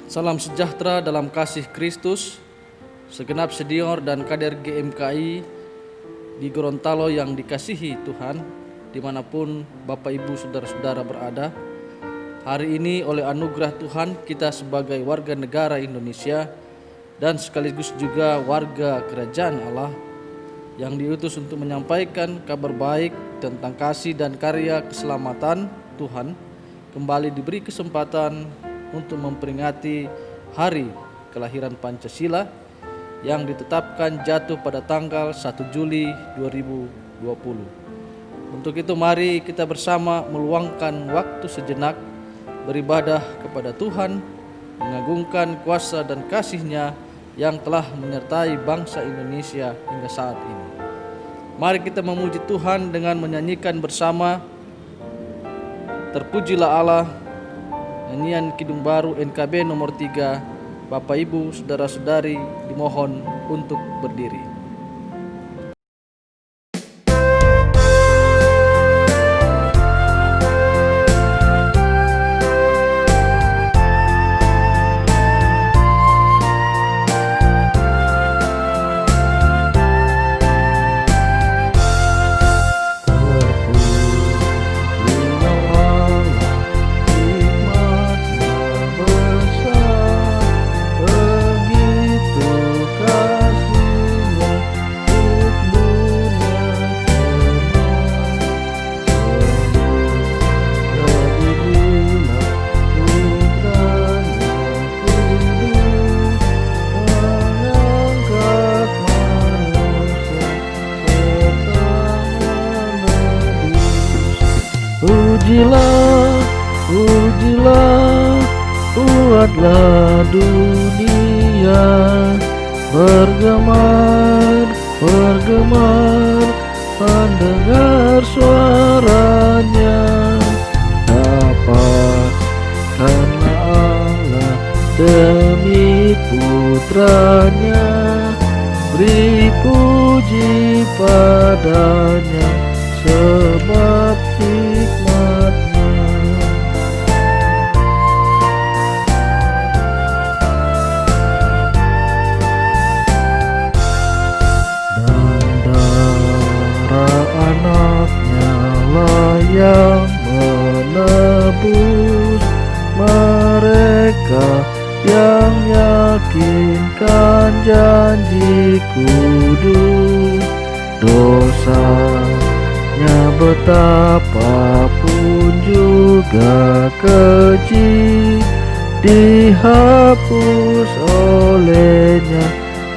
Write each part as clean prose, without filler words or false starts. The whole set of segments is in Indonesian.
Salam sejahtera dalam kasih Kristus, segenap senior dan kader GMKI di Gorontalo yang dikasihi Tuhan, dimanapun Bapak Ibu Saudara-saudara berada. Hari ini oleh anugerah Tuhan kita sebagai warga negara Indonesia dan sekaligus juga warga kerajaan Allah yang diutus untuk menyampaikan kabar baik tentang kasih dan karya keselamatan Tuhan, kembali diberi kesempatan untuk memperingati hari kelahiran Pancasila yang ditetapkan jatuh pada tanggal 1 Juli 2020. Untuk itu mari kita bersama meluangkan waktu sejenak beribadah kepada Tuhan, mengagungkan kuasa dan kasih-Nya yang telah menyertai bangsa Indonesia hingga saat ini. Mari kita memuji Tuhan dengan menyanyikan bersama Terpujilah Allah, nyanyian Kidung Baru NKB nomor 3. Bapak Ibu Saudara-saudari dimohon untuk berdiri. Pujilah, pujilah, buatlah dunia bergemar, bergemar, mendengar suaranya. Dapatkanlah Allah demi putranya, beri puji padanya sebab hikmat-Nya. Dan darah anak-Nya lah yang menebus mereka yang yakinkan janji kudus. Dosanya betapapun juga keji, dihapus olehnya,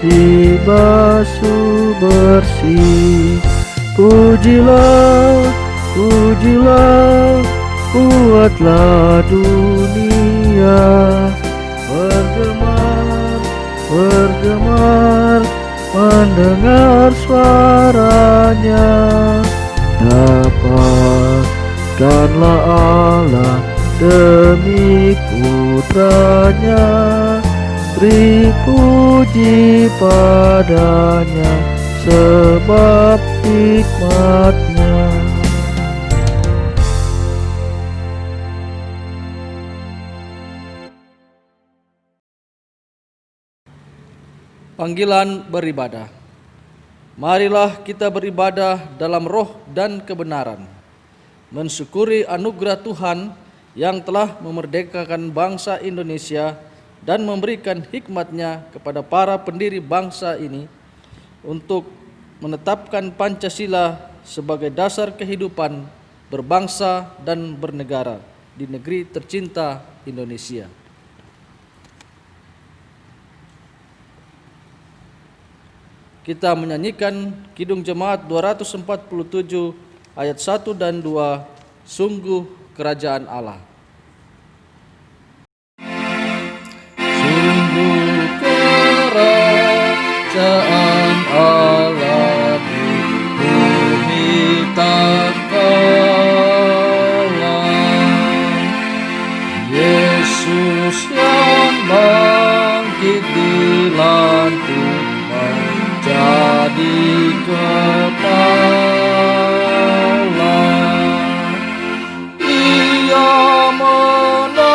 dibasuh bersih. Pujilah, pujilah, buatlah dunia bergemar, bergemar, mendengar suaranya. Dapatkanlah Allah demi putranya, beri puji padanya sebab hikmat-Nya. Panggilan beribadah. Marilah kita beribadah dalam roh dan kebenaran, mensyukuri anugerah Tuhan yang telah memerdekakan bangsa Indonesia dan memberikan hikmat-Nya kepada para pendiri bangsa ini untuk menetapkan Pancasila sebagai dasar kehidupan berbangsa dan bernegara di negeri tercinta Indonesia. Kita menyanyikan Kidung Jemaat 247 ayat 1 dan 2, Sungguh Kerajaan Allah. Sungguh kerajaan Allah di bumi takalan. Yesus yang bangkit dilantik jadi kepala. Ia menang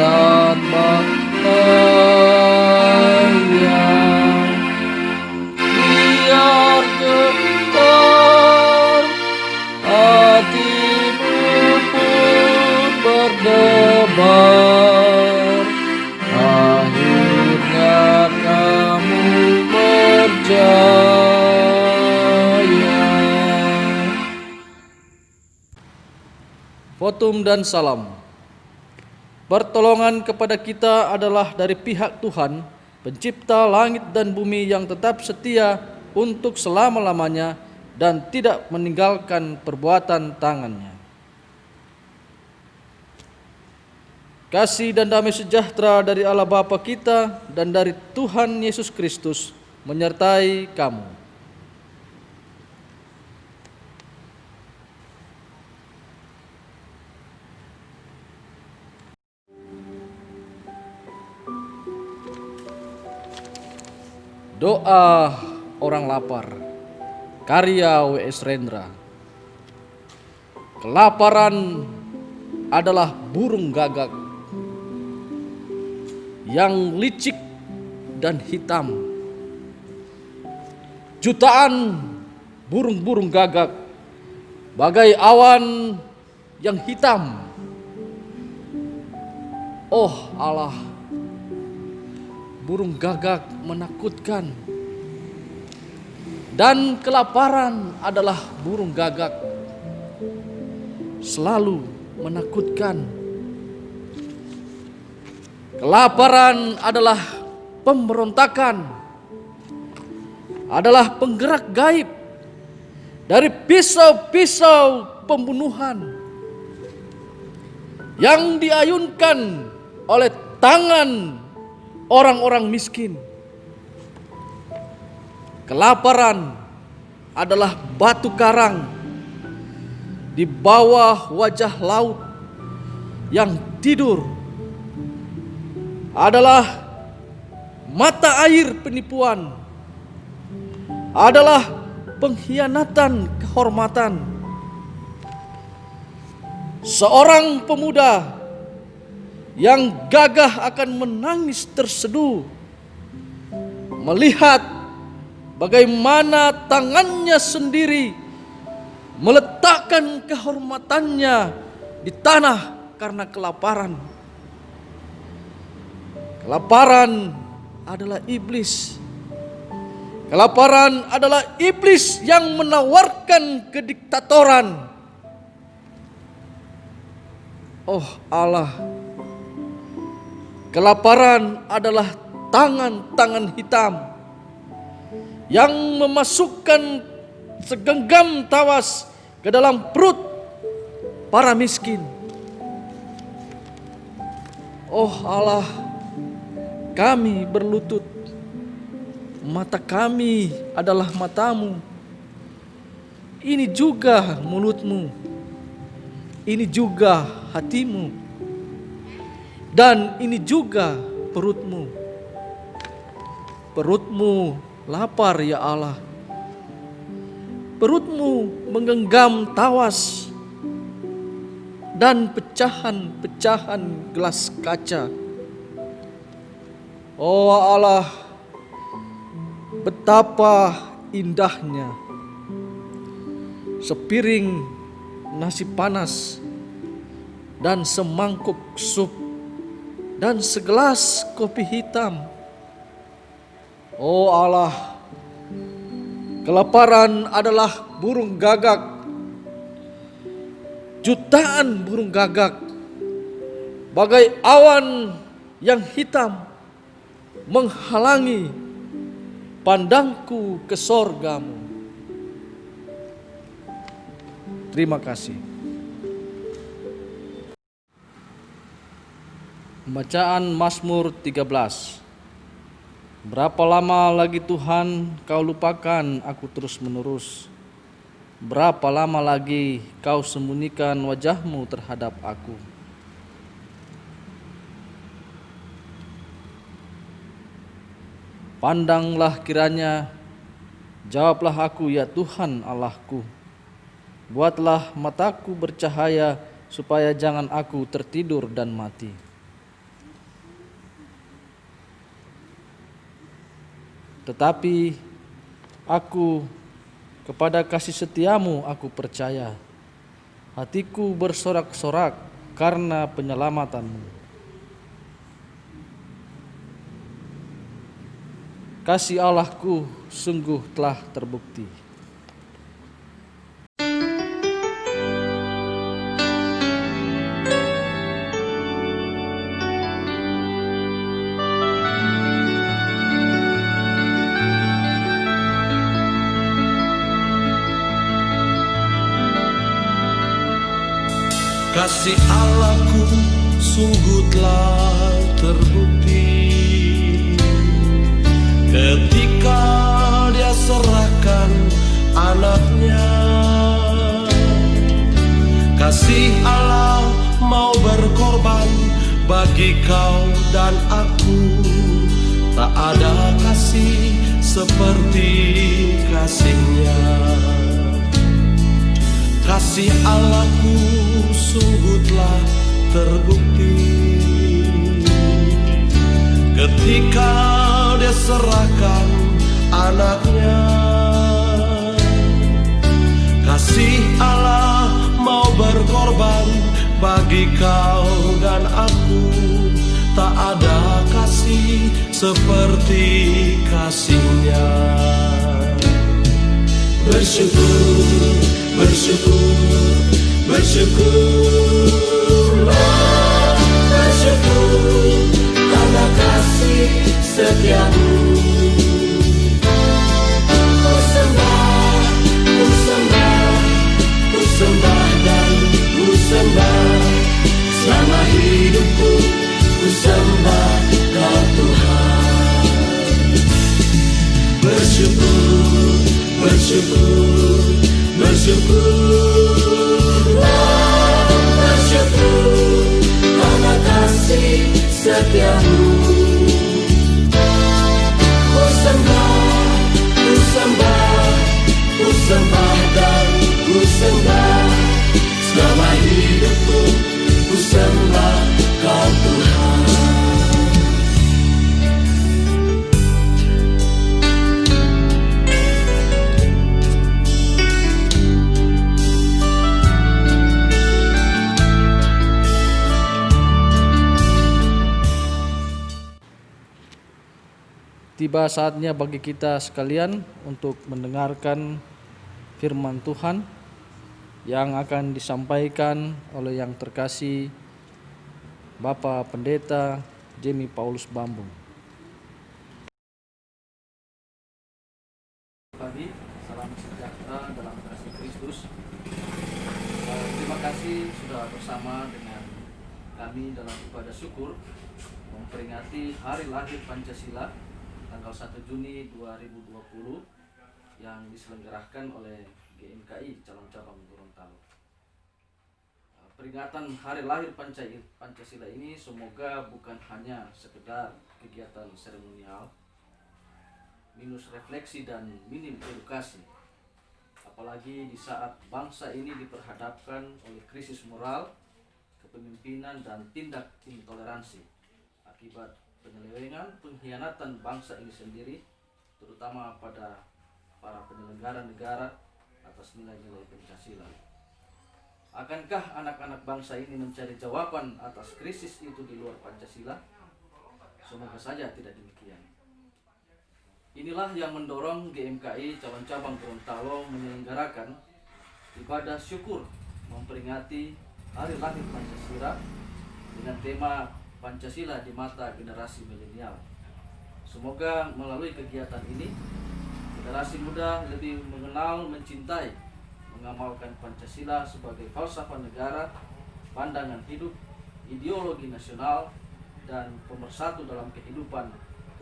dan bahaya. Biar getar hatimu pun berdebar, akhirnya kamu percaya. Votum dan salam. Pertolongan kepada kita adalah dari pihak Tuhan, pencipta langit dan bumi yang tetap setia untuk selama-lamanya dan tidak meninggalkan perbuatan tangannya. Kasih dan damai sejahtera dari Allah Bapa kita dan dari Tuhan Yesus Kristus menyertai kamu. Doa orang lapar, karya W.S. Rendra. Kelaparan adalah burung gagak yang licik dan hitam. Jutaan burung-burung gagak bagai awan yang hitam. Oh Allah, burung gagak menakutkan. Dan kelaparan adalah burung gagak, selalu menakutkan. Kelaparan adalah pemberontakan, adalah penggerak gaib dari pisau-pisau pembunuhan yang diayunkan oleh tangan orang-orang miskin. Kelaparan adalah batu karang di bawah wajah laut yang tidur, adalah mata air penipuan, adalah pengkhianatan kehormatan. Seorang pemuda yang gagah akan menangis terseduh melihat bagaimana tangannya sendiri meletakkan kehormatannya di tanah karena kelaparan. Kelaparan adalah iblis. Kelaparan adalah iblis yang menawarkan kediktatoran. Oh Allah, kelaparan adalah tangan-tangan hitam yang memasukkan segenggam tawas ke dalam perut para miskin. Oh Allah, kami berlutut, mata kami adalah matamu, ini juga mulutmu, ini juga hatimu, dan ini juga perutmu. Perutmu lapar ya Allah, perutmu menggenggam tawas dan pecahan-pecahan gelas kaca. Oh Allah, betapa indahnya sepiring nasi panas dan semangkuk sup dan segelas kopi hitam. Oh Allah, kelaparan adalah burung gagak, jutaan burung gagak bagai awan yang hitam menghalangi pandangku ke sorgamu. Terima kasih. Bacaan Mazmur 13. Berapa lama lagi Tuhan kau lupakan aku terus menerus? Berapa lama lagi kau sembunyikan wajahmu terhadap aku? Pandanglah kiranya, jawablah aku ya Tuhan Allahku. Buatlah mataku bercahaya supaya jangan aku tertidur dan mati. Tetapi aku kepada kasih setiamu aku percaya. Hatiku bersorak-sorak karena penyelamatanmu. Kasih Allahku sungguh telah terbukti. Kasih Allahku sungguh telah terbukti ketika Dia serahkan anaknya. Kasih Allah mau berkorban bagi kau dan aku. Tak ada kasih seperti kasih-Nya. Kasih Allahku sungguh telah terbukti ketika Dia serahkan anaknya. Kasih Allah mau berkorban bagi kau dan aku. Tak ada kasih seperti kasih-Nya. Bersyukur, bersyukur, bersyukurlah, bersyukur karena kasih setiamu. Ku sembah, ku sembah, ku sembah dan ku sembah. Selama hidupku ku sembah Kau Tuhan. Bersyukur, bersyukur, bersyukurlah, bersyukur karena kasih setiamu. Ku sembah, ku sembah, ku sembah dan ku sembah. Selama hidupku ku sembah Kau Tuhan. Tiba saatnya bagi kita sekalian untuk mendengarkan firman Tuhan yang akan disampaikan oleh yang terkasih Bapak Pendeta Jemi Paulus Bambung. Pagi, salam sejahtera dalam kasih Kristus. Terima kasih sudah bersama dengan kami dalam ibadah syukur memperingati Hari Lahir Pancasila tanggal 1 Juni 2020 yang diselenggarakan oleh GMKI Calon Cabang Gorontalo. Peringatan Hari Lahir Pancasila ini semoga bukan hanya sekedar kegiatan seremonial, minus refleksi dan minim edukasi. Apalagi di saat bangsa ini diperhadapkan oleh krisis moral, kepemimpinan dan tindak intoleransi akibat penyelewengan, pengkhianatan bangsa ini sendiri, terutama pada para penyelenggara negara atas nilai-nilai Pancasila. Akankah anak-anak bangsa ini mencari jawaban atas krisis itu di luar Pancasila? Semoga saja tidak demikian. Inilah yang mendorong GMKI Calon Cabang Gorontalo menyelenggarakan ibadah syukur memperingati Hari Lahir Pancasila dengan tema Pancasila di mata generasi milenial. Semoga melalui kegiatan ini generasi muda lebih mengenal, mencintai, mengamalkan Pancasila sebagai falsafah negara, pandangan hidup, ideologi nasional, dan pemersatu dalam kehidupan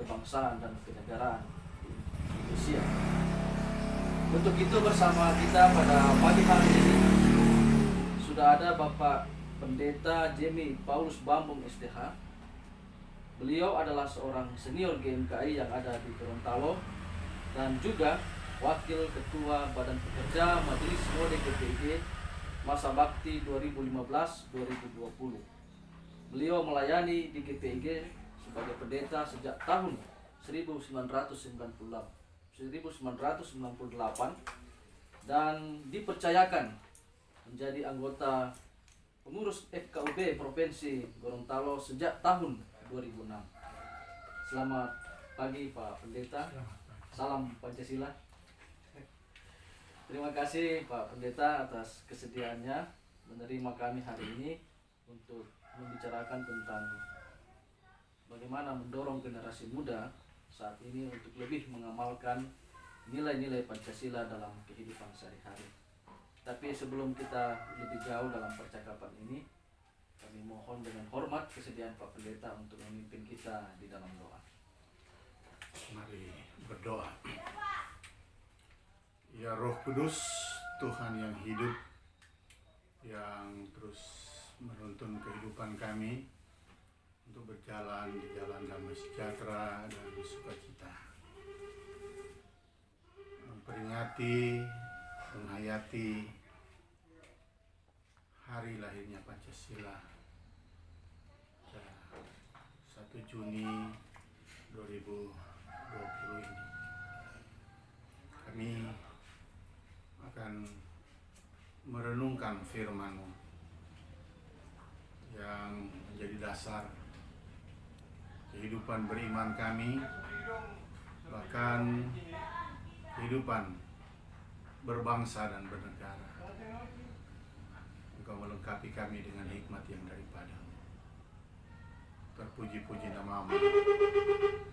kebangsaan dan kenegaraan di Indonesia. Untuk itu bersama kita pada pagi hari ini sudah ada Bapak Pendeta Jemi Paulus Bambung STH. Beliau adalah seorang senior GMKI yang ada di Gorontalo dan juga Wakil Ketua Badan Pekerja Majelis Mode GPIG masa bakti 2015-2020. Beliau melayani di GPIG sebagai pendeta sejak tahun 1998 dan dipercayakan menjadi anggota pengurus FKUB Provinsi Gorontalo sejak tahun 2006. Selamat pagi Pak Pendeta. Salam Pancasila. Terima kasih Pak Pendeta atas kesediaannya menerima kami hari ini untuk membicarakan tentang bagaimana mendorong generasi muda saat ini untuk lebih mengamalkan nilai-nilai Pancasila dalam kehidupan sehari-hari. Tapi sebelum kita lebih jauh dalam percakapan ini, kami mohon dengan hormat kesediaan Pak Pendeta untuk memimpin kita di dalam doa. Mari berdoa. Ya Roh Kudus, Tuhan yang hidup, yang terus menuntun kehidupan kami untuk berjalan di jalan damai sejahtera dan sukacita. Memperingati, menghayati hari lahirnya Pancasila 1 Juni 2020 ini. Kami akan merenungkan firman-Mu yang menjadi dasar kehidupan beriman kami, bahkan kehidupan berbangsa dan bernegara. Engkau melengkapi kami dengan hikmat yang daripada-Mu. Terpuji-puji nama-Mu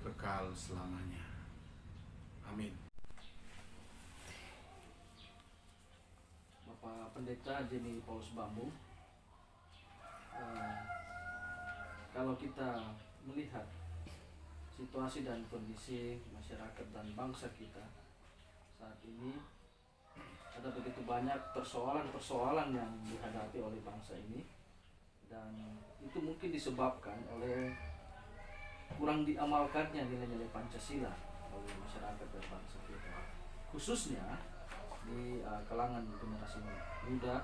kekal selamanya. Amin. Bapak Pendeta Jenny Paulus Bambung, kalau kita melihat situasi dan kondisi masyarakat dan bangsa kita saat ini, ada begitu banyak persoalan-persoalan yang dihadapi oleh bangsa ini, dan itu mungkin disebabkan oleh kurang diamalkannya nilai-nilai Pancasila oleh masyarakat dan bangsa kita, khususnya di kalangan generasi muda.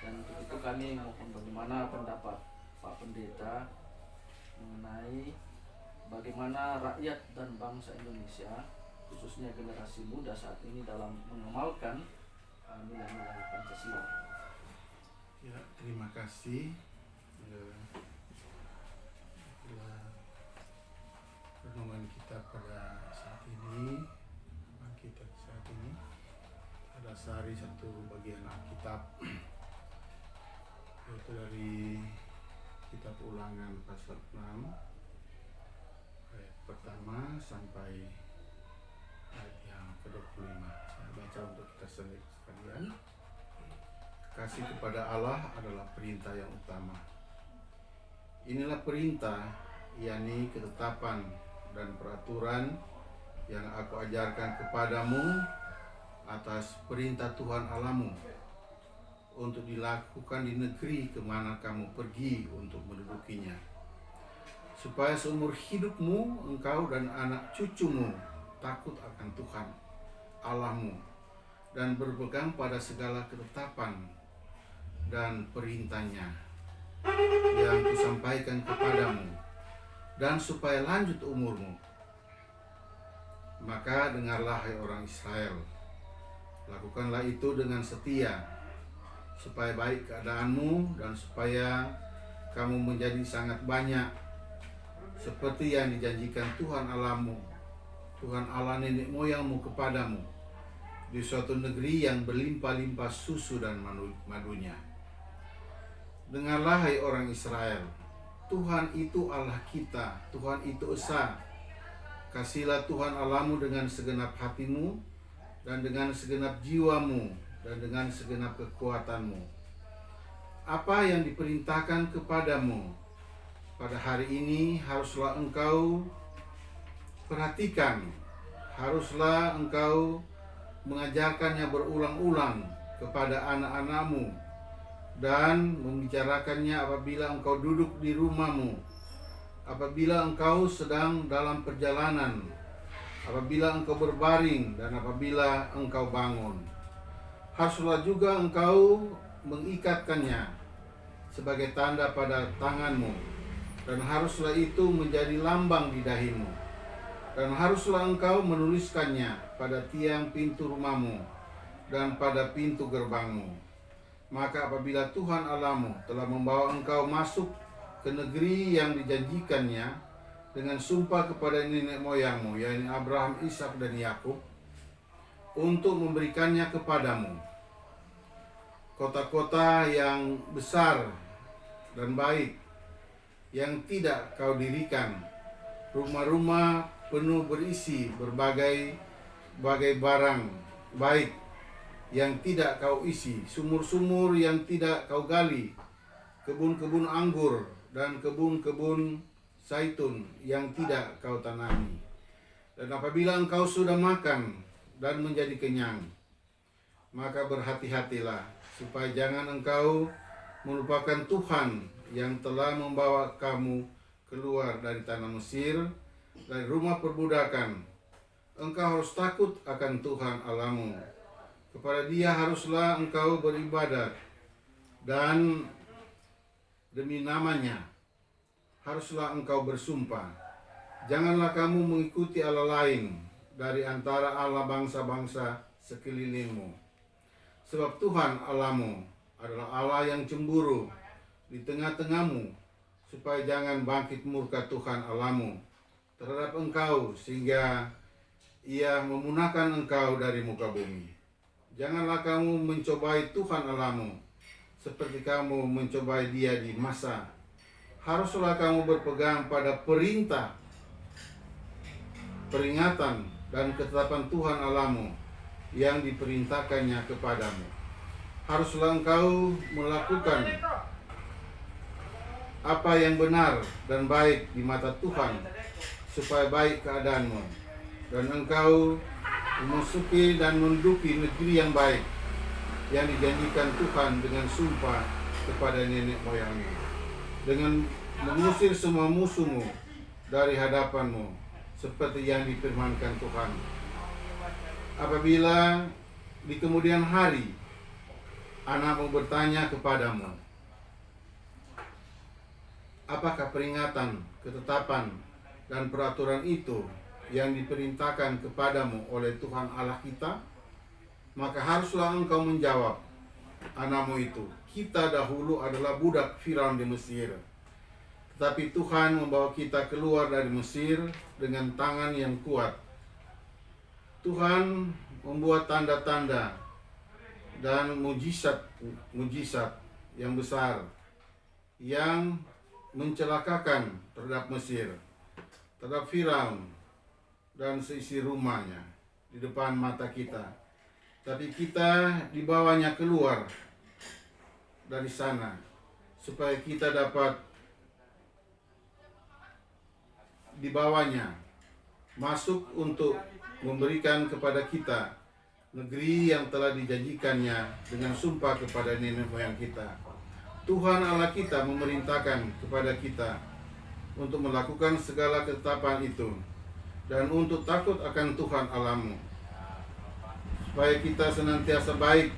Dan untuk itu kami mohon bagaimana pendapat Pak Pendeta mengenai bagaimana rakyat dan bangsa Indonesia, khususnya generasi muda saat ini dalam mengamalkan nilai-nilai Pancasila. Ya, terima kasih. Renungan kita pada saat ini, ada sehari satu bagian Alkitab, yaitu dari kitab Ulangan pasal 6 ayat pertama sampai ayat yang ke-25. Saya baca untuk kita sekalian. Kasih kepada Allah adalah perintah yang utama. Inilah perintah, yakni ketetapan dan peraturan yang aku ajarkan kepadamu atas perintah Tuhan Allahmu, untuk dilakukan di negeri kemana kamu pergi untuk mendudukinya, supaya seumur hidupmu engkau dan anak cucumu takut akan Tuhan Allahmu dan berpegang pada segala ketetapan dan perintahnya yang kusampaikan kepadamu, dan supaya lanjut umurmu. Maka dengarlah hai orang Israel, lakukanlah itu dengan setia, supaya baik keadaanmu dan supaya kamu menjadi sangat banyak, seperti yang dijanjikan Tuhan Allahmu, Tuhan Allah nenek moyangmu kepadamu, di suatu negeri yang berlimpah-limpah susu dan madunya. Dengarlah hai orang Israel, Tuhan itu Allah kita, Tuhan itu esa. Kasihlah Tuhan Allahmu dengan segenap hatimu, dan dengan segenap jiwamu, dan dengan segenap kekuatanmu. Apa yang diperintahkan kepadamu pada hari ini haruslah engkau perhatikan, haruslah engkau mengajarkannya berulang-ulang kepada anak-anakmu, dan membicarakannya apabila engkau duduk di rumahmu, apabila engkau sedang dalam perjalanan, apabila engkau berbaring, dan apabila engkau bangun. Haruslah juga engkau mengikatkannya sebagai tanda pada tanganmu, dan haruslah itu menjadi lambang di dahimu. Dan haruslah engkau menuliskannya pada tiang pintu rumahmu dan pada pintu gerbangmu. Maka apabila Tuhan Allahmu telah membawa engkau masuk ke negeri yang dijanjikannya dengan sumpah kepada nenek moyangmu, yaitu Abraham, Ishak, dan Yakub, untuk memberikannya kepadamu, kota-kota yang besar dan baik yang tidak kau dirikan, rumah-rumah penuh berisi berbagai barang baik yang tidak kau isi, sumur-sumur yang tidak kau gali, kebun-kebun anggur dan kebun-kebun zaitun yang tidak kau tanami. Dan apabila engkau sudah makan dan menjadi kenyang, maka berhati-hatilah supaya jangan engkau melupakan Tuhan yang telah membawa kamu keluar dari tanah Mesir, dari rumah perbudakan. Engkau harus takut akan Tuhan Allahmu. Kepada Dia haruslah engkau beribadat, dan demi namanya haruslah engkau bersumpah. Janganlah kamu mengikuti Allah lain dari antara Allah bangsa-bangsa sekelilingmu. Sebab Tuhan Allahmu adalah Allah yang cemburu di tengah-tengahmu, supaya jangan bangkit murka Tuhan Allahmu terhadap engkau, sehingga Ia memunahkan engkau dari muka bumi. Janganlah kamu mencobai Tuhan Allahmu seperti kamu mencobai Dia di masa. Haruslah kamu berpegang pada perintah, peringatan, dan ketetapan Tuhan Allahmu yang diperintahkannya kepadamu. Haruslah engkau melakukan apa yang benar dan baik di mata Tuhan, supaya baik keadaanmu, dan engkau memasuki dan menduduki negeri yang baik yang dijanjikan Tuhan dengan sumpah kepada nenek moyangmu, dengan mengusir semua musuhmu dari hadapanmu, seperti yang difirmankan Tuhan. Apabila di kemudian hari anakmu bertanya kepadamu, apakah peringatan, ketetapan, dan peraturan itu yang diperintahkan kepadamu oleh Tuhan Allah kita? Maka haruslah engkau menjawab anakmu itu, kita dahulu adalah budak Firaun di Mesir, tetapi Tuhan membawa kita keluar dari Mesir dengan tangan yang kuat. Tuhan membuat tanda-tanda dan mujizat yang besar yang mencelakakan terhadap Mesir, terhadap Firaun dan seisi rumahnya di depan mata kita. Tapi kita dibawanya keluar dari sana supaya kita dapat dibawanya masuk untuk memberikan kepada kita negeri yang telah dijanjikannya dengan sumpah kepada nenek moyang kita. Tuhan Allah kita memerintahkan kepada kita untuk melakukan segala ketetapan itu dan untuk takut akan Tuhan Allahmu, supaya kita senantiasa baik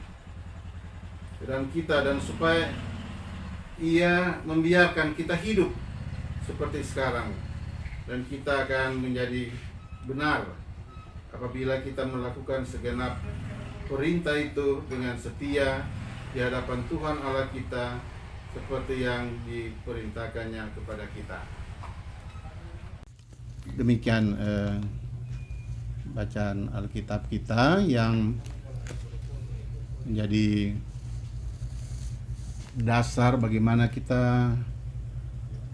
dan supaya Ia membiarkan kita hidup seperti sekarang, dan kita akan menjadi benar apabila kita melakukan segenap perintah itu dengan setia di hadapan Tuhan Allah kita, seperti yang diperintahkannya kepada kita. Demikian bacaan Alkitab kita yang menjadi dasar bagaimana kita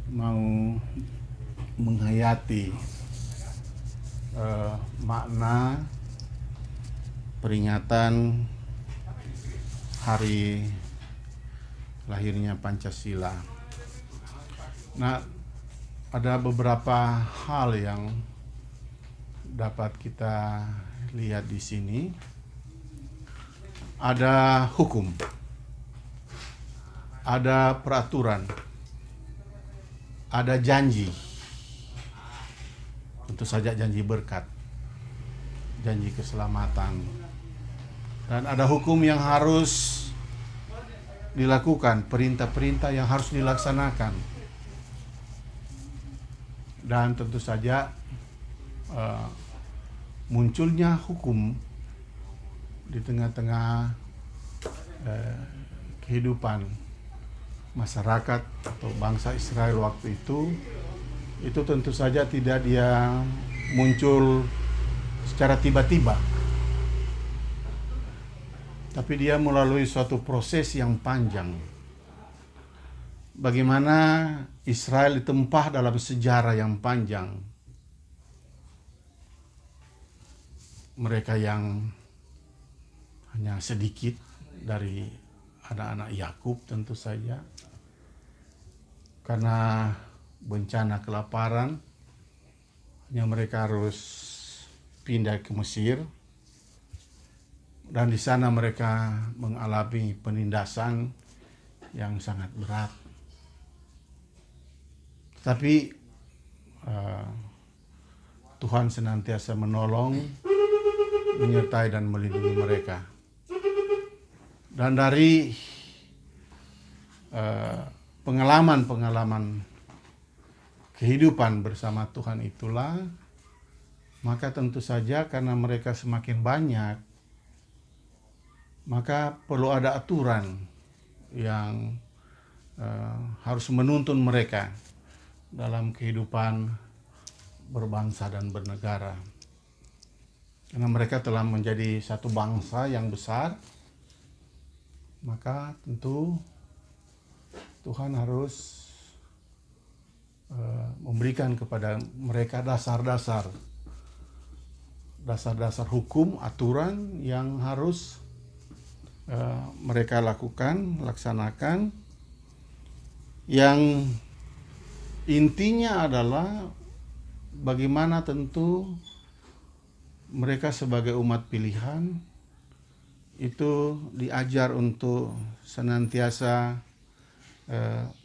mau menghayati makna peringatan hari lahirnya Pancasila. Nah, ada beberapa hal yang dapat kita lihat di sini. Ada hukum, ada peraturan, ada janji. Tentu saja janji berkat, janji keselamatan, dan ada hukum yang harus dilakukan, perintah-perintah yang harus dilaksanakan. Dan tentu saja munculnya hukum di tengah-tengah kehidupan masyarakat atau bangsa Israel waktu itu tentu saja tidak dia muncul secara tiba-tiba, tapi dia melalui suatu proses yang panjang. Bagaimana Israel ditempa dalam sejarah yang panjang. Mereka yang hanya sedikit dari anak-anak Yakub tentu saja, karena bencana kelaparan, hanya mereka harus pindah ke Mesir, dan di sana mereka mengalami penindasan yang sangat berat. Tapi Tuhan senantiasa menolong, menyertai dan melindungi mereka. Dan dari pengalaman-pengalaman kehidupan bersama Tuhan itulah, maka tentu saja karena mereka semakin banyak, maka perlu ada aturan yang harus menuntun mereka dalam kehidupan berbangsa dan bernegara. Karena mereka telah menjadi satu bangsa yang besar, maka tentu Tuhan harus memberikan kepada mereka dasar-dasar hukum, aturan yang harus mereka laksanakan, yang intinya adalah bagaimana tentu mereka sebagai umat pilihan itu diajar untuk senantiasa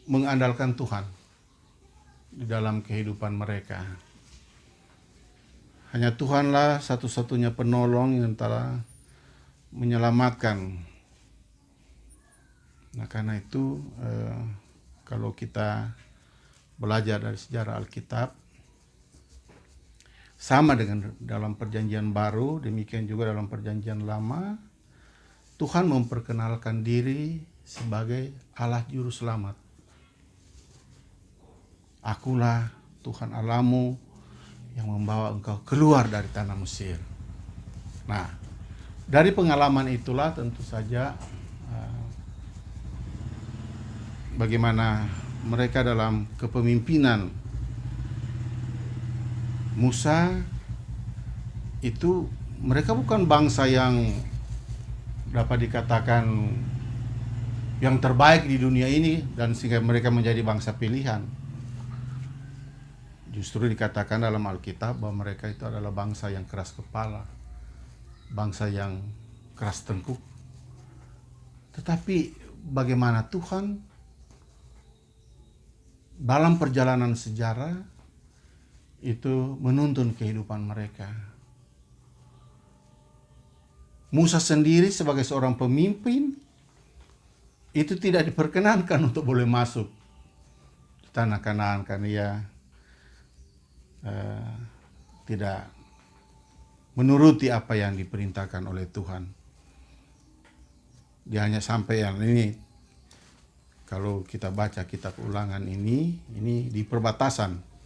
mengandalkan Tuhan di dalam kehidupan mereka. Hanya Tuhanlah satu-satunya penolong yang telah menyelamatkan. Nah, karena itu kalau kita belajar dari sejarah Alkitab, sama dengan dalam Perjanjian Baru, demikian juga dalam Perjanjian Lama, Tuhan memperkenalkan diri sebagai Allah Juru Selamat. Akulah Tuhan Allahmu yang membawa engkau keluar dari tanah Mesir. Nah, dari pengalaman itulah tentu saja bagaimana mereka dalam kepemimpinan Musa itu, mereka bukan bangsa yang dapat dikatakan yang terbaik di dunia ini dan sehingga mereka menjadi bangsa pilihan. Justru dikatakan dalam Alkitab bahwa mereka itu adalah bangsa yang keras kepala, bangsa yang keras tengkuk. Tetapi bagaimana Tuhan dalam perjalanan sejarah itu menuntun kehidupan mereka. Musa sendiri sebagai seorang pemimpin itu tidak diperkenankan untuk boleh masuk di tanah Kanaan karena ia tidak menuruti apa yang diperintahkan oleh Tuhan. Dia hanya sampai yang ini. Kalau kita baca kitab Ulangan ini di perbatasan.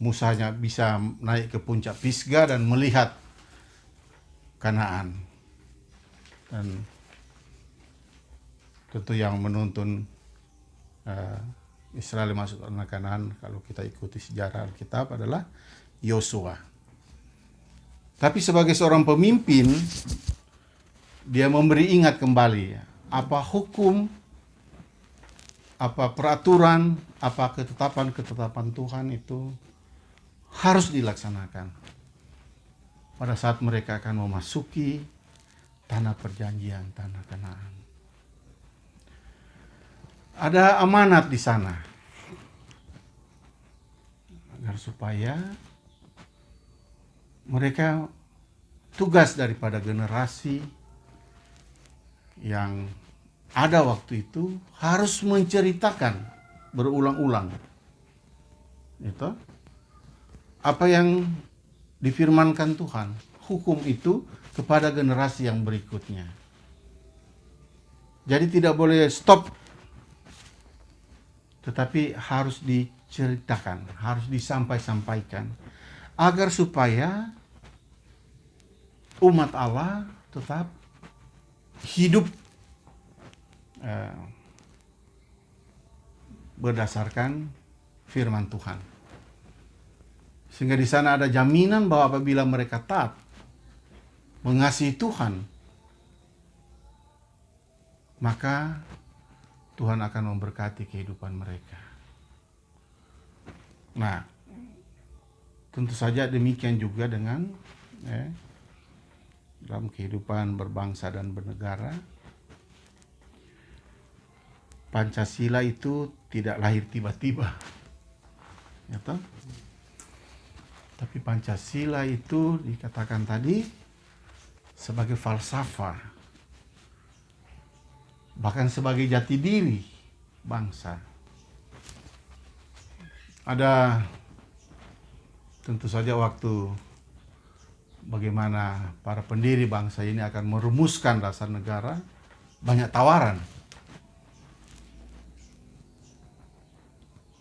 Musa hanya bisa naik ke puncak Pisga dan melihat Kanaan. Dan tentu yang menuntun Israel masuk tanah Kanaan, kalau kita ikuti sejarah Alkitab, adalah Yosua. Tapi sebagai seorang pemimpin, dia memberi ingat kembali apa hukum, apa peraturan, apa ketetapan-ketetapan Tuhan itu harus dilaksanakan pada saat mereka akan memasuki tanah perjanjian, tanah Kanaan. Ada amanat di sana agar supaya mereka, tugas daripada generasi yang ada waktu itu harus menceritakan berulang-ulang itu apa yang difirmankan Tuhan, hukum itu kepada generasi yang berikutnya. Jadi tidak boleh stop, tetapi harus diceritakan, harus disampaikan, agar supaya umat Allah tetap hidup berdasarkan firman Tuhan. Sehingga di sana ada jaminan bahwa apabila mereka taat, mengasihi Tuhan, maka Tuhan akan memberkati kehidupan mereka. Nah, tentu saja demikian juga dengan dalam kehidupan berbangsa dan bernegara. Pancasila itu tidak lahir tiba-tiba, ya toh? Tapi Pancasila itu dikatakan tadi sebagai falsafah, bahkan sebagai jati diri bangsa. Ada tentu saja waktu bagaimana para pendiri bangsa ini akan merumuskan dasar negara, banyak tawaran.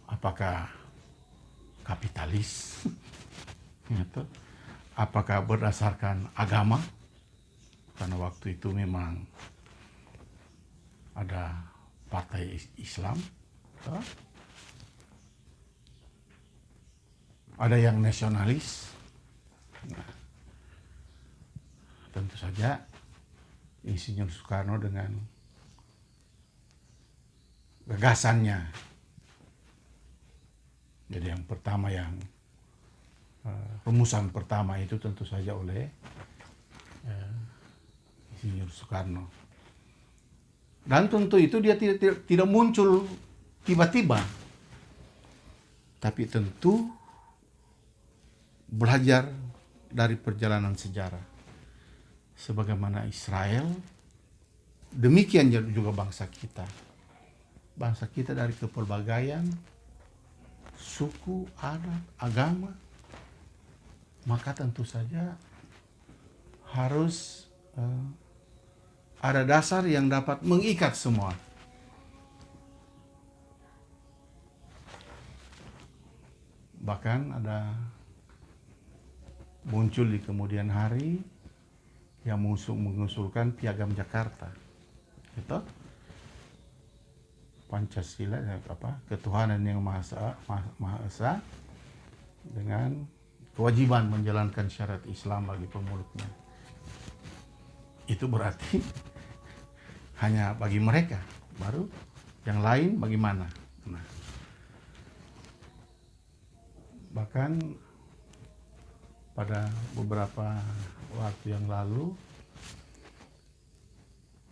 Apakah kapitalis? Apakah berdasarkan agama? Karena waktu itu memang ada partai Islam. Ada yang nasionalis. Nah, tentu saja Insinyur Soekarno dengan gagasannya. Jadi yang pertama, rumusan pertama itu tentu saja oleh Insinyur Soekarno. Dan tentu itu dia tidak muncul tiba-tiba. Tapi tentu belajar dari perjalanan sejarah. Sebagaimana Israel, demikian juga bangsa kita. Bangsa kita dari kepelbagaian, suku, adat, agama, maka tentu saja harus ada dasar yang dapat mengikat semua. Bahkan ada muncul di kemudian hari yang mengusulkan Piagam Jakarta, gitu. Pancasila, ketuhanan yang Maha Esa dengan kewajiban menjalankan syariat Islam bagi pemeluknya. Itu berarti hanya bagi mereka, baru yang lain bagaimana? Nah, bahkan pada beberapa waktu yang lalu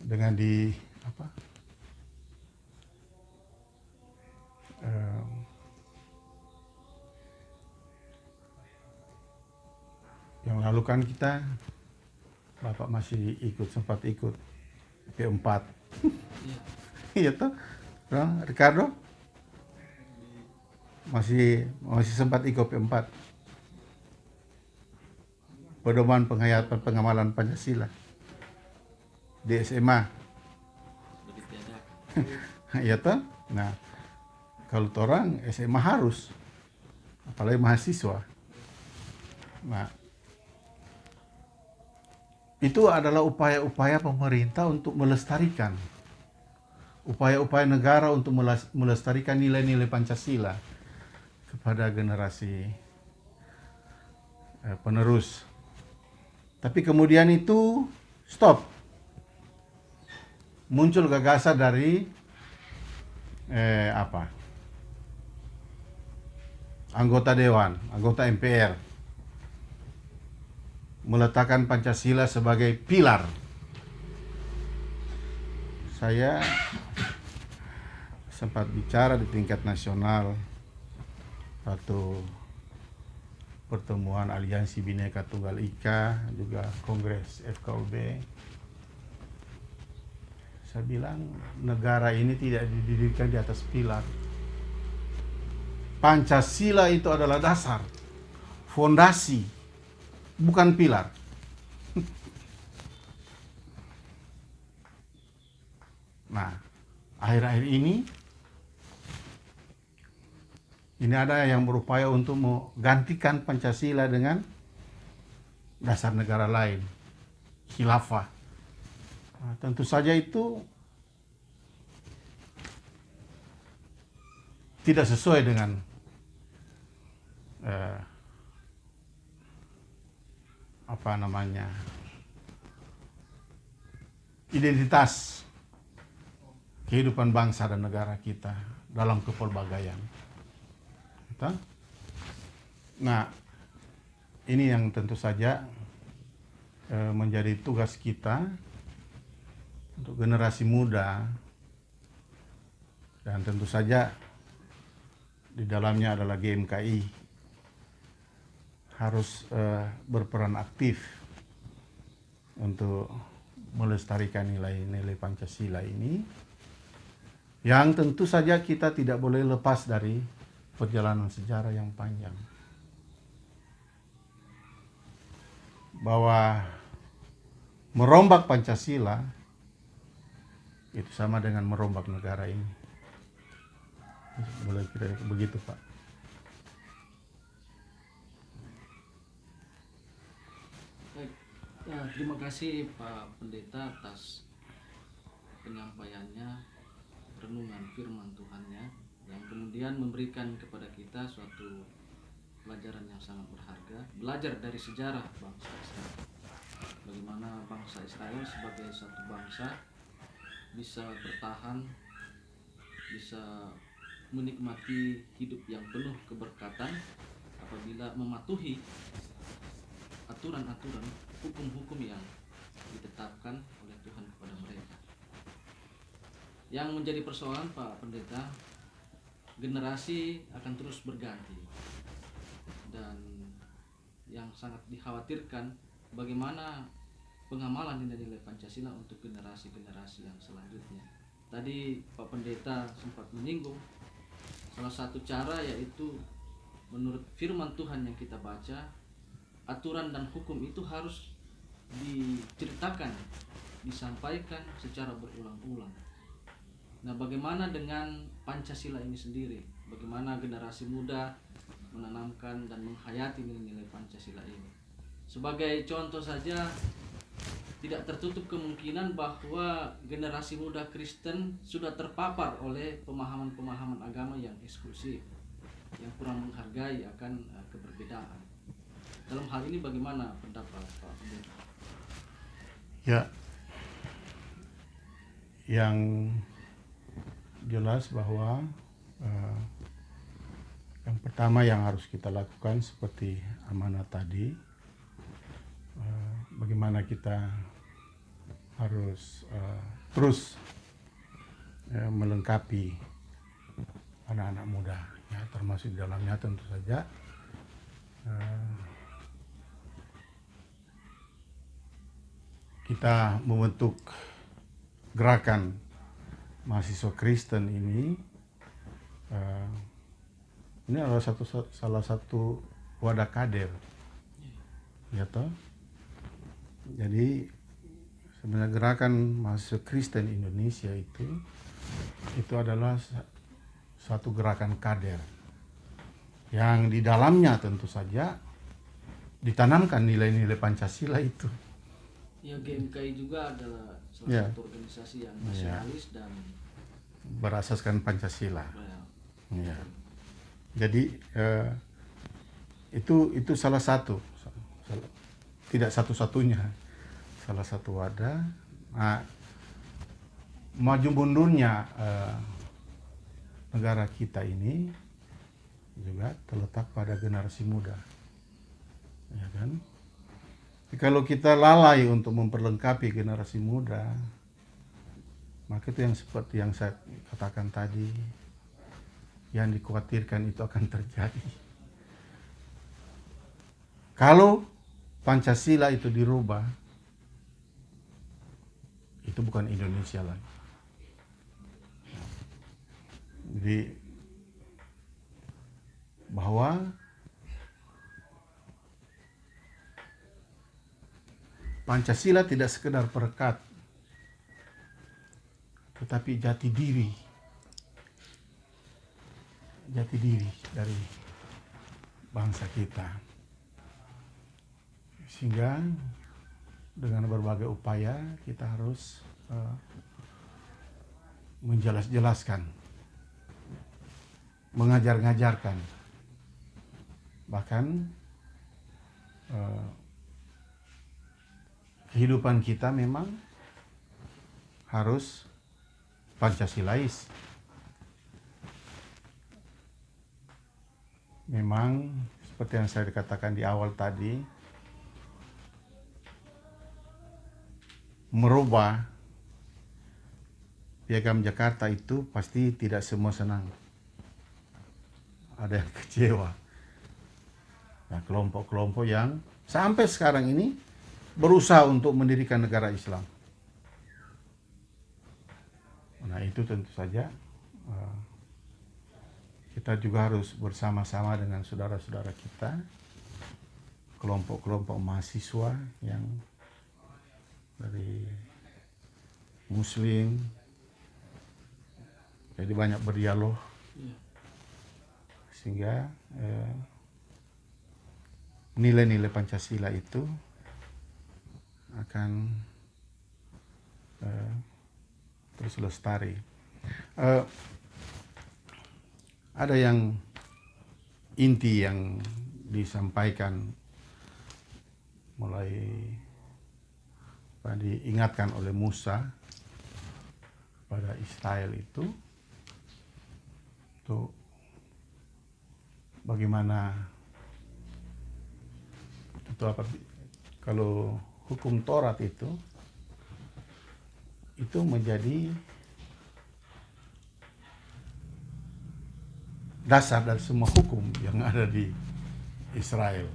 dengan yang lalu kan kita, Bapak masih sempat ikut P4. Iya toh, Ricardo masih sempat ikut P4. Pedoman penghayatan pengamalan Pancasila di SMA. Iya toh. Nah, kalau orang SMA harus, apalagi mahasiswa. Nah, itu adalah upaya-upaya pemerintah untuk melestarikan, upaya-upaya negara untuk melestarikan nilai-nilai Pancasila kepada generasi penerus. Tapi kemudian itu stop. Muncul gagasan dari anggota dewan, anggota MPR, meletakkan Pancasila sebagai pilar. Saya sempat bicara di tingkat nasional waktu pertemuan Aliansi Bhinneka Tunggal Ika, juga Kongres FKUB. Saya bilang negara ini tidak didirikan di atas pilar. Pancasila itu adalah dasar. fondasi, bukan pilar. Nah, akhir-akhir ini ada yang berupaya untuk menggantikan Pancasila dengan dasar negara lain, khilafah. Nah, tentu saja itu tidak sesuai dengan identitas kehidupan bangsa dan negara kita dalam kepelbagaian. Nah, ini yang tentu saja menjadi tugas kita untuk generasi muda, dan tentu saja di dalamnya adalah GMKI harus berperan aktif untuk melestarikan nilai-nilai Pancasila ini, yang tentu saja kita tidak boleh lepas dari perjalanan sejarah yang panjang. Bahwa merombak Pancasila itu sama dengan merombak negara ini. Boleh kira begitu, Pak. Baik, terima kasih Pak Pendeta atas penyampaiannya, renungan firman Tuhannya, yang kemudian memberikan kepada kita suatu pelajaran yang sangat berharga, belajar dari sejarah bangsa Israel. Bagaimana bangsa Israel sebagai satu bangsa bisa bertahan, bisa menikmati hidup yang penuh keberkatan apabila mematuhi aturan-aturan, hukum-hukum yang ditetapkan oleh Tuhan kepada mereka. Yang menjadi persoalan, Pak Pendeta, generasi akan terus berganti, dan yang sangat dikhawatirkan bagaimana pengamalan nilai-nilai Pancasila untuk generasi-generasi yang selanjutnya. Tadi Pak Pendeta sempat menyinggung salah satu cara, yaitu menurut firman Tuhan yang kita baca, aturan dan hukum itu harus diceritakan, disampaikan secara berulang-ulang. Nah, bagaimana dengan Pancasila ini sendiri? Bagaimana generasi muda menanamkan dan menghayati nilai-nilai Pancasila ini? Sebagai contoh saja, tidak tertutup kemungkinan bahwa generasi muda Kristen sudah terpapar oleh pemahaman-pemahaman agama yang eksklusif, yang kurang menghargai akan keberbedaan. Dalam hal ini bagaimana pendapat Pak Pendeta? Ya, yang jelas bahwa yang pertama yang harus kita lakukan seperti amanat tadi, bagaimana kita harus terus melengkapi anak-anak muda, ya, termasuk di dalamnya tentu saja kita membentuk gerakan mahasiswa Kristen ini. Ini adalah salah satu wadah kader, ya toh. Jadi sebenarnya gerakan mahasiswa Kristen Indonesia itu adalah satu gerakan kader yang di dalamnya tentu saja ditanamkan nilai-nilai Pancasila itu. Ya, GMKI juga adalah salah satu organisasi yang nasionalis dan berasaskan Pancasila. Ya. Jadi itu salah satu, tidak satu-satunya, salah satu wadah. Nah, maju mundurnya negara kita ini juga terletak pada generasi muda, ya kan? Jadi kalau kita lalai untuk memperlengkapi generasi muda, maka itu yang seperti yang saya katakan tadi, yang dikhawatirkan itu akan terjadi. Kalau Pancasila itu dirubah, itu bukan Indonesia lagi. Jadi bahwa Pancasila tidak sekedar perekat, tetapi jati diri dari bangsa kita. Sehingga dengan berbagai upaya kita harus menjelaskan, mengajarkan, bahkan kehidupan kita memang harus Pancasilais. Memang seperti yang saya katakan di awal tadi, merubah Piagam Jakarta itu pasti tidak semua senang. Ada yang kecewa. Nah, kelompok-kelompok yang sampai sekarang ini berusaha untuk mendirikan negara Islam. Nah, itu tentu saja kita juga harus bersama-sama dengan saudara-saudara kita, kelompok-kelompok mahasiswa yang dari Muslim, jadi banyak berdialog, sehingga nilai-nilai Pancasila itu akan terus lestari. Ada yang inti yang disampaikan, mulai diingatkan oleh Musa pada Israel itu bagaimana itu kalau hukum Taurat itu menjadi dasar dari semua hukum yang ada di Israel,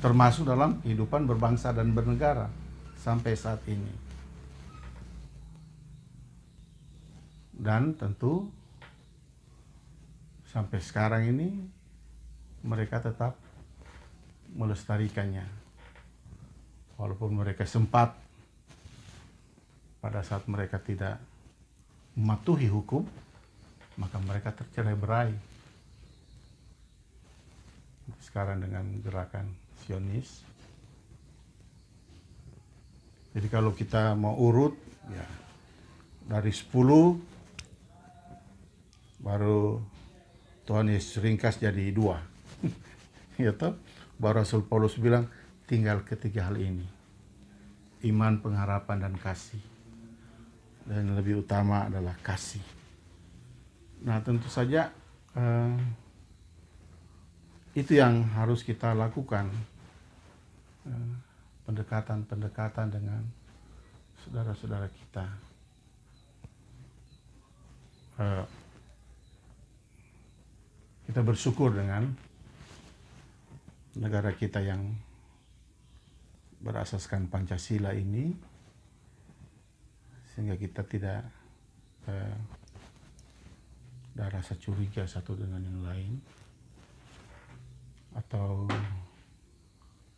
termasuk dalam kehidupan berbangsa dan bernegara sampai saat ini. Dan tentu sampai sekarang ini mereka tetap melestarikannya, walaupun mereka sempat pada saat mereka tidak mematuhi hukum, maka mereka tercerai-berai. Sekarang dengan gerakan Zionis. Jadi kalau kita mau urut, ya dari 10 baru Tuhan Yesus ringkas jadi 2. Ya toh? Baru Rasul Paulus bilang tinggal ketiga hal ini: iman, pengharapan, dan kasih. Dan yang lebih utama adalah kasih. Nah, tentu saja itu yang harus kita lakukan, pendekatan dengan saudara-saudara kita. Kita bersyukur dengan negara kita yang berasaskan Pancasila ini, sehingga kita tidak ada rasa curiga satu dengan yang lain, atau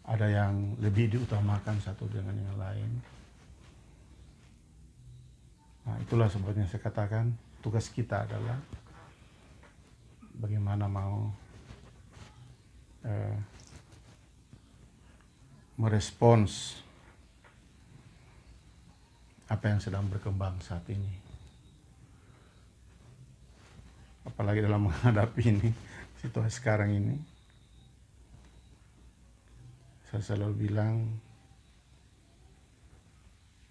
ada yang lebih diutamakan satu dengan yang lain. Nah, itulah sebabnya saya katakan tugas kita adalah bagaimana mau merespons apa yang sedang berkembang saat ini, apalagi dalam menghadapi ini situasi sekarang ini. Saya selalu bilang,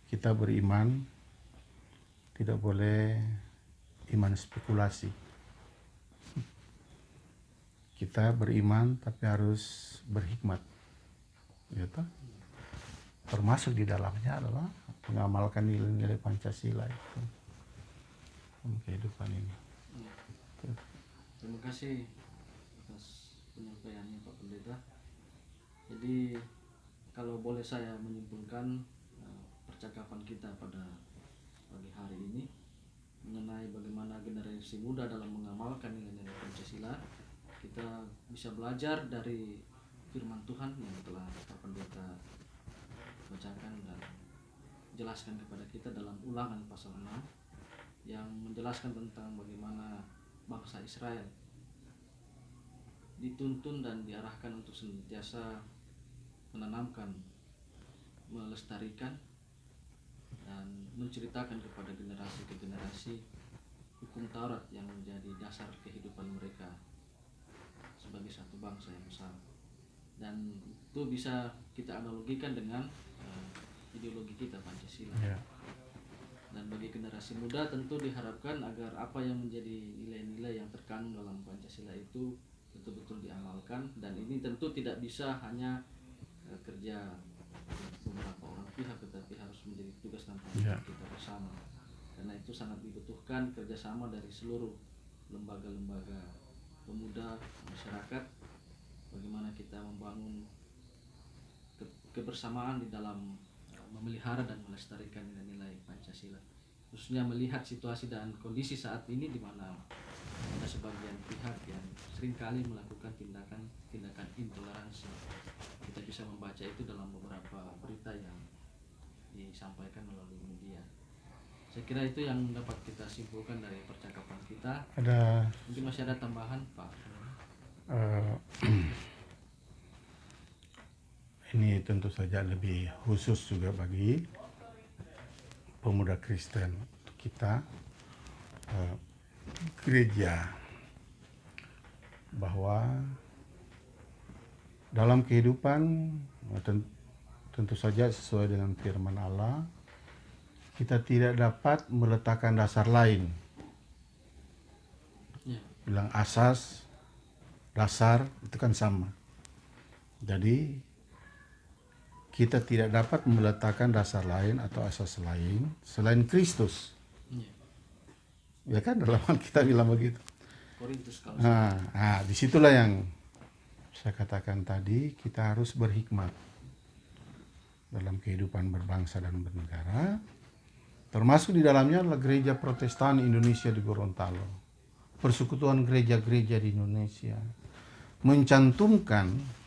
kita beriman tidak boleh iman spekulasi. Kita beriman tapi harus berhikmat, gitu. Termasuk di dalamnya adalah mengamalkan nilai-nilai Pancasila itu dalam kehidupan ini. Terima kasih atas penyampaiannya Pak Pendeta. Jadi kalau boleh saya menyimpulkan percakapan kita pada pagi hari ini mengenai bagaimana generasi muda dalam mengamalkan nilai-nilai Pancasila, kita bisa belajar dari firman Tuhan yang telah Pak Pendeta bacakan dan jelaskan kepada kita dalam Ulangan pasal 6 yang menjelaskan tentang bagaimana bangsa Israel dituntun dan diarahkan untuk senantiasa menanamkan, melestarikan dan menceritakan kepada generasi ke generasi hukum Taurat yang menjadi dasar kehidupan mereka sebagai satu bangsa yang besar. Dan itu bisa kita analogikan dengan ideologi kita Pancasila. Dan bagi generasi muda tentu diharapkan agar apa yang menjadi nilai-nilai yang terkandung dalam Pancasila itu betul-betul diamalkan, dan ini tentu tidak bisa hanya kerja beberapa orang pihak, tetapi harus menjadi tugas dan tanggung kita bersama. Karena itu sangat dibutuhkan kerjasama dari seluruh lembaga-lembaga pemuda masyarakat, bagaimana kita membangun kebersamaan di dalam memelihara dan melestarikan nilai-nilai Pancasila, khususnya melihat situasi dan kondisi saat ini di mana ada sebagian pihak yang seringkali melakukan tindakan intoleransi. Kita bisa membaca itu dalam beberapa berita yang disampaikan melalui media. Saya kira itu yang dapat kita simpulkan dari percakapan kita. Mungkin masih ada tambahan, Pak? Ini tentu saja lebih khusus juga bagi pemuda Kristen kita, gereja, bahwa dalam kehidupan tentu saja sesuai dengan firman Allah, kita tidak dapat meletakkan dasar lain. Bilang asas, dasar itu kan sama. Jadi kita tidak dapat meletakkan dasar lain atau asas lain selain Kristus. Ya kan, dalam Alkitab bilang begitu. Disitulah yang saya katakan tadi, kita harus berhikmat dalam kehidupan berbangsa dan bernegara. Termasuk di dalamnya adalah Gereja Protestan Indonesia di Gorontalo, persekutuan gereja-gereja di Indonesia, mencantumkan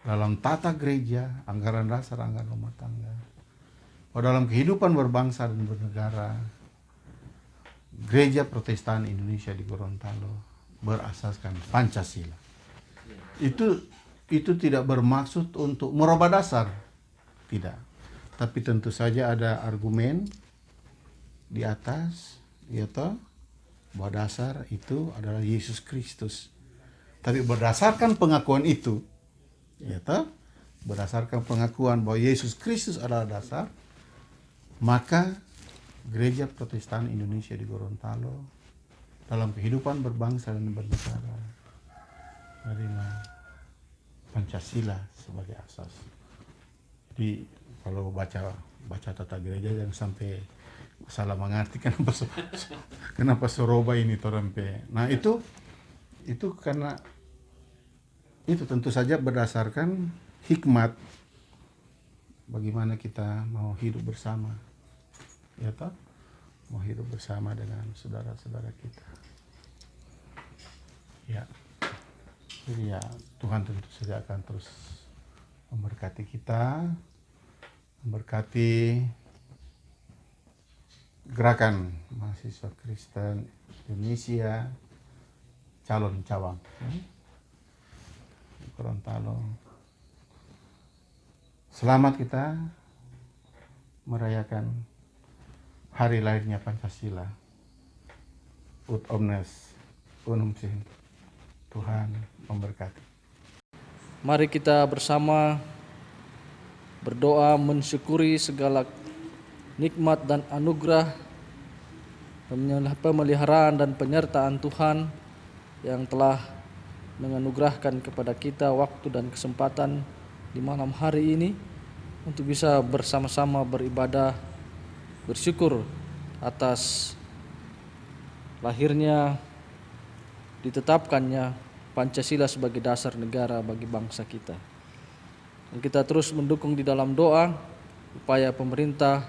dalam tata gereja, anggaran dasar, anggaran rumah tangga, bahwa dalam kehidupan berbangsa dan bernegara, Gereja Protestan Indonesia di Gorontalo berasaskan Pancasila. Itu tidak bermaksud untuk merubah dasar, tidak. Tapi tentu saja ada argumen di atas, yaitu bahwa dasar itu adalah Yesus Kristus. Tapi berdasarkan pengakuan itu, yaitu berdasarkan pengakuan bahwa Yesus Kristus adalah dasar, maka Gereja Protestan Indonesia di Gorontalo dalam kehidupan berbangsa dan bernegara menerima Pancasila sebagai asas. Jadi kalau baca tata gereja yang sampai salah mengerti kenapa Soroba ini torempe. Nah itu karena itu tentu saja berdasarkan hikmat bagaimana kita mau hidup bersama, ya toh, mau hidup bersama dengan saudara-saudara kita. Ya, jadi ya Tuhan tentu saja akan terus memberkati kita, memberkati gerakan mahasiswa Kristen Indonesia, calon cawang Gorontalo. Selamat kita merayakan hari lahirnya Pancasila. Ut omnes unum sum. Tuhan memberkati. Mari kita bersama berdoa mensyukuri segala nikmat dan anugerah, pemeliharaan dan penyertaan Tuhan yang telah menganugerahkan kepada kita waktu dan kesempatan di malam hari ini untuk bisa bersama-sama beribadah, bersyukur atas lahirnya, ditetapkannya Pancasila sebagai dasar negara bagi bangsa kita. Dan kita terus mendukung di dalam doa upaya pemerintah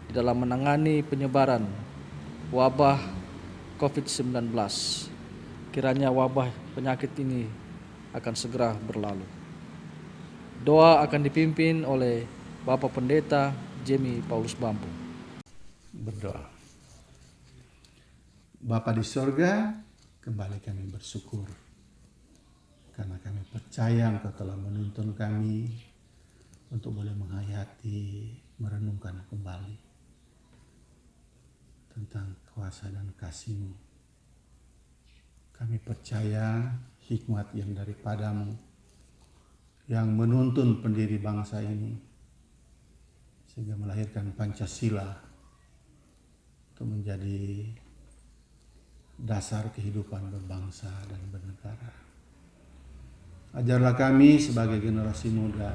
di dalam menangani penyebaran wabah COVID-19. Kiranya wabah penyakit ini akan segera berlalu. Doa akan dipimpin oleh Bapak Pendeta Jemi Paulus Bampu. Berdoa. Bapa di sorga, kembali kami bersyukur karena kami percaya Engkau telah menuntun kami untuk boleh menghayati, merenungkan kembali tentang kuasa dan kasih-Mu. Kami percaya hikmat yang daripadamu yang menuntun pendiri bangsa ini sehingga melahirkan Pancasila untuk menjadi dasar kehidupan berbangsa dan bernegara. Ajarlah kami sebagai generasi muda,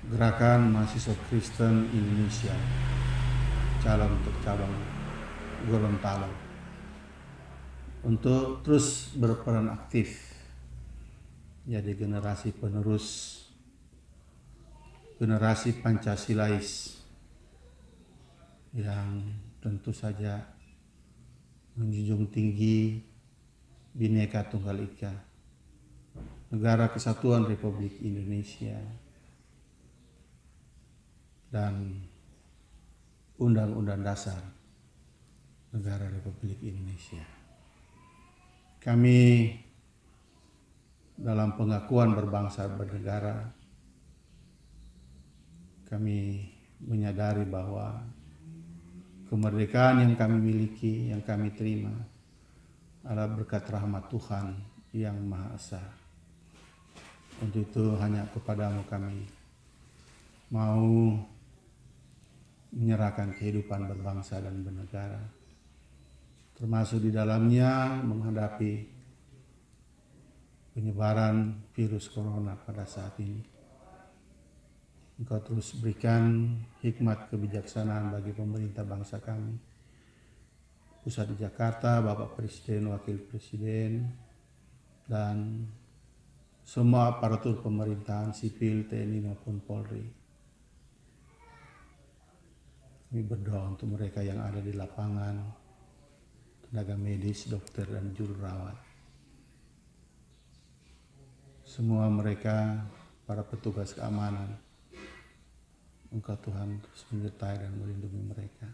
Gerakan Mahasiswa Kristen Indonesia, calon untuk cabang Gorontalo, untuk terus berperan aktif jadi generasi penerus, generasi Pancasilais yang tentu saja menjunjung tinggi Bhinneka Tunggal Ika, Negara Kesatuan Republik Indonesia, dan Undang-Undang Dasar Negara Republik Indonesia. Kami dalam pengakuan berbangsa bernegara, kami menyadari bahwa kemerdekaan yang kami miliki, yang kami terima adalah berkat rahmat Tuhan yang Maha Esa. Untuk itu hanya kepadamu kami mau menyerahkan kehidupan berbangsa dan bernegara, termasuk di dalamnya menghadapi penyebaran virus corona pada saat ini. Engkau terus berikan hikmat kebijaksanaan bagi pemerintah bangsa kami, pusat di Jakarta, Bapak Presiden, Wakil Presiden, dan semua aparatur pemerintahan sipil, TNI maupun Polri. Kami berdoa untuk mereka yang ada di lapangan, tenaga medis, dokter, dan juru rawat. Semua mereka, para petugas keamanan, Engkau Tuhan terus menyertai dan melindungi mereka.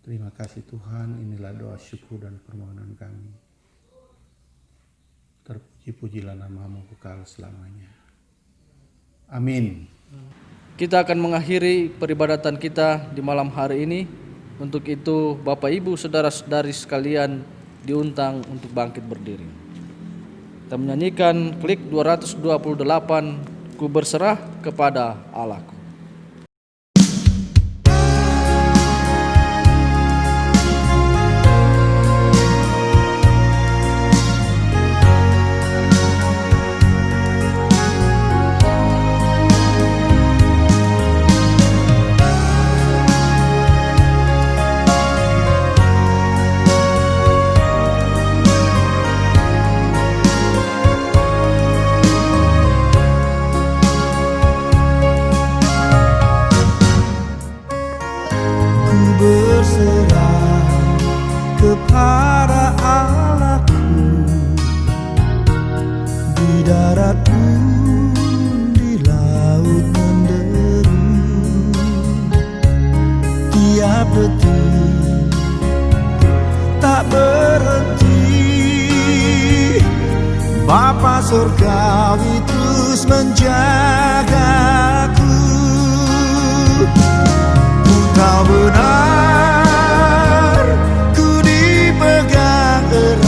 Terima kasih Tuhan, inilah doa syukur dan permohonan kami. Terpuji-pujilah nama-Mu kekal selamanya. Amin. Kita akan mengakhiri peribadatan kita di malam hari ini. Untuk itu Bapak Ibu saudara-saudari sekalian diundang untuk bangkit berdiri. Kita menyanyikan klik 228, Ku berserah kepada Allahku. Kepada Allahku di darat pun di laut menderu, tiap detik tak berhenti. Bapa surgawi terus menjagaku. Ku tahu benar ku dipegang erat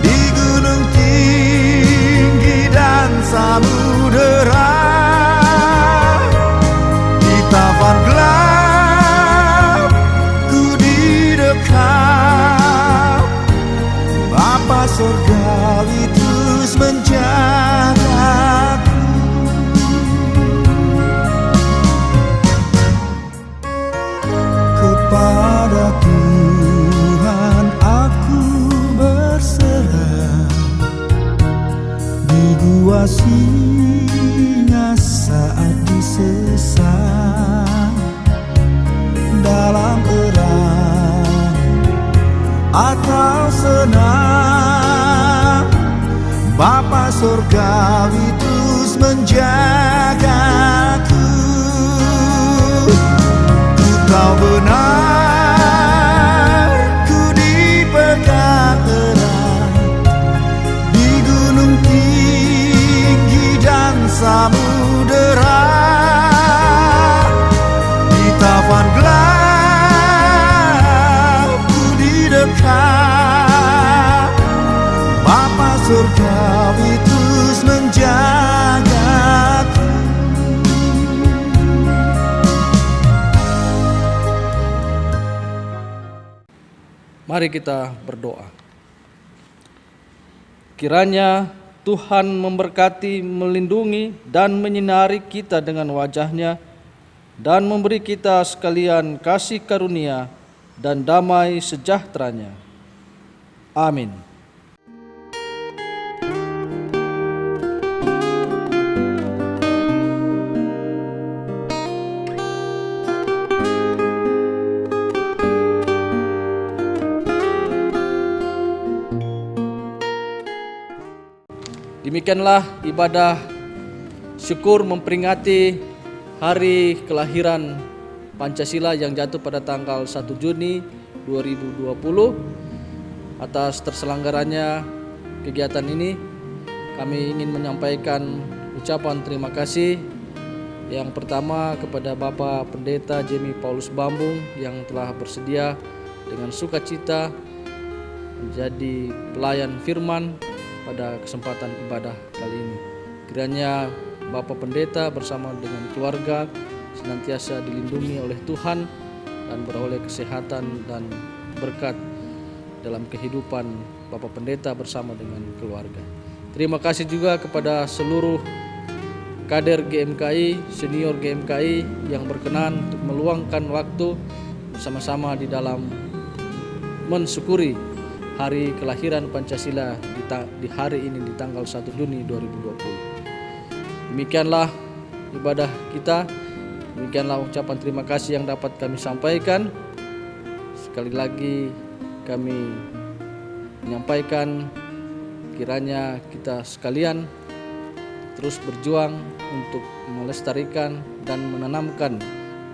di gunung tinggi dan samudera, di tapan gelap ku didekap. Bapa surgawi terus menjagaku. Kepada Tuhan aku berserah, di gua singa saat disesat, dalam perang atau senang, Bapa surgawi terus menjagaku. Ku tahu benar, ku dipegang erat di gunung tinggi dan samudera, di tapan gelap ku didekat. Bapa surgawi terus menjagaku. Mari kita berdoa. Kiranya Tuhan memberkati, melindungi, dan menyinari kita dengan wajah-Nya, dan memberi kita sekalian kasih karunia dan damai sejahtera-Nya. Amin. Demikianlah ibadah syukur memperingati hari kelahiran Pancasila yang jatuh pada tanggal 1 Juni 2020. Atas terselenggaranya kegiatan ini, kami ingin menyampaikan ucapan terima kasih yang pertama kepada Bapak Pendeta Jemi Paulus Bambung yang telah bersedia dengan sukacita menjadi pelayan firman pada kesempatan ibadah kali ini. Kiranya Bapak Pendeta bersama dengan keluarga senantiasa dilindungi oleh Tuhan dan beroleh kesehatan dan berkat dalam kehidupan Bapak Pendeta bersama dengan keluarga. Terima kasih juga kepada seluruh kader GMKI, senior GMKI yang berkenan untuk meluangkan waktu bersama-sama di dalam mensyukuri hari kelahiran Pancasila di hari ini di tanggal 1 Juni 2020. Demikianlah ibadah kita, demikianlah ucapan terima kasih yang dapat kami sampaikan. Sekali lagi kami menyampaikan kiranya kita sekalian terus berjuang untuk melestarikan dan menanamkan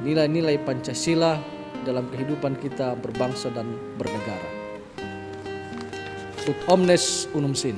nilai-nilai Pancasila dalam kehidupan kita berbangsa dan bernegara. Ut omnes unum sin.